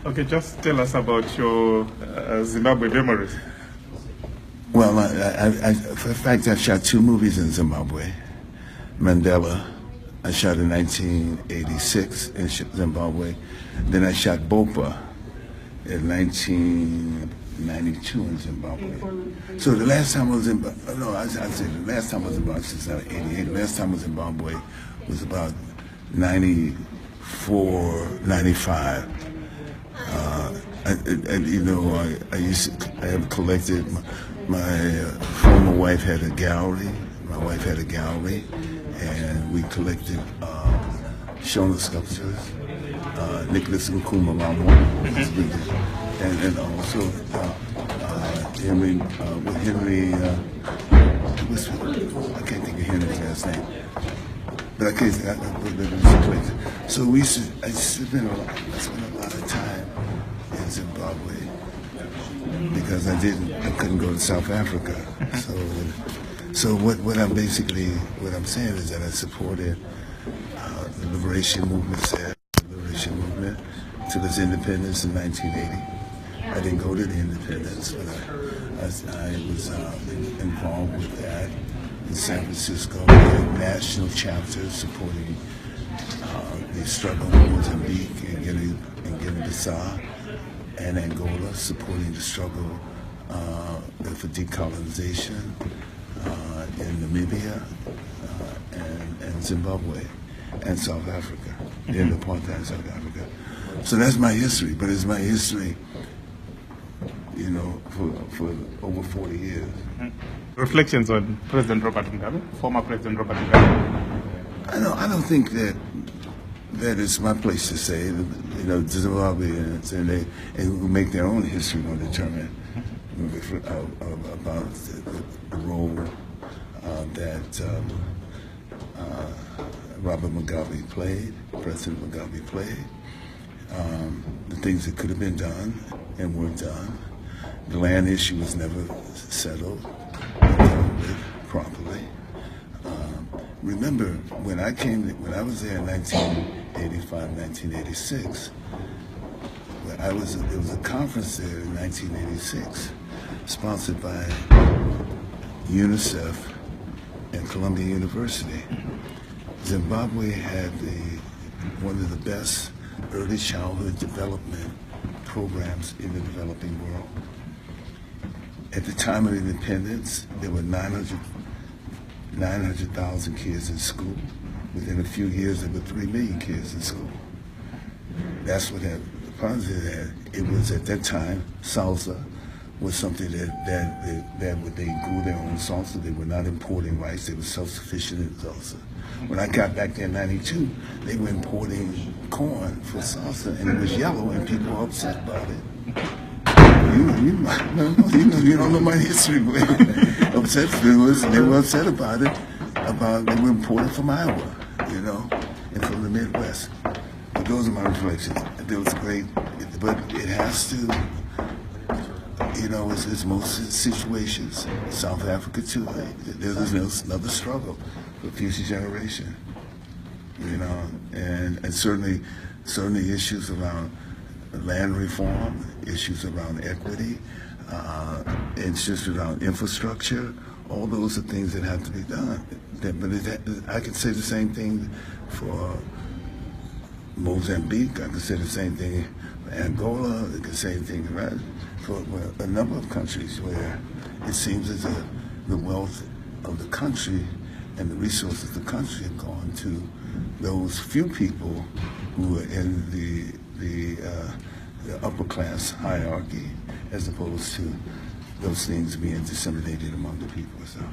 Okay, just tell us about your Zimbabwe memories. Well, for a fact, I shot 2 movies in Zimbabwe. Mandela, I shot in 1986 in Zimbabwe. Then I shot Bopha in 1992 in Zimbabwe. So the last time I was in, no, I'd say the last time I was in Zimbabwe since 1988. The last time I was in Zimbabwe was about 94, 95. And you know, I have collected. My former wife had a gallery. My wife had a gallery, and we collected Shona sculptures, Nicholas Nkrumah and also Henry. I can't think of Henry's last name. But I can't. So I spent a lot of time in Zimbabwe because I couldn't go to South Africa. So what I'm saying is that I supported the liberation movement, till its independence in 1980. I didn't go to the independence, but I was involved with that in San Francisco. We had national chapters supporting the struggle in Mozambique and Guinea-Bissau and Angola, supporting the struggle for decolonization in Namibia and Zimbabwe and South Africa, in apartheid South Africa. So that's my history, but it's my history, you know, for over 40 years. Reflections on President Robert Mugabe, former President Robert Mugabe. I don't think that it's my place to say. You know, Zimbabweans and they who make their own history will determine about the role that Robert Mugabe played, President Mugabe played, the things that could have been done and weren't done. The land issue was never settled properly. Remember, when I was there in 1985, 1986, there was a conference there in 1986, sponsored by UNICEF and Columbia University. Zimbabwe had one of the best early childhood development programs in the developing world. At the time of independence, there were 900,000 kids in school. Within a few years, there were 3 million kids in school. That's what happened. The positive that it was at that time, salsa was something that they grew their own salsa. They were not importing rice. They were self-sufficient in salsa. When I got back there in '92, they were importing corn for salsa, and it was yellow, and people were upset about it. You don't know my history, but they were upset about it. They were imported from Iowa, you know, and from the Midwest. But those are my reflections. It was great, but it has to, you know, it's most situations. South Africa too. There's another struggle for future generation, you know, and certainly issues around land reform, issues around equity, issues around infrastructure. All those are things that have to be done. But I could say the same thing for Mozambique. I could say the same thing for Angola. I could say the same thing for a number of countries where it seems as if the wealth of the country and the resources of the country have gone to those few people who are in the upper class hierarchy, as opposed to those things being disseminated among the people. So.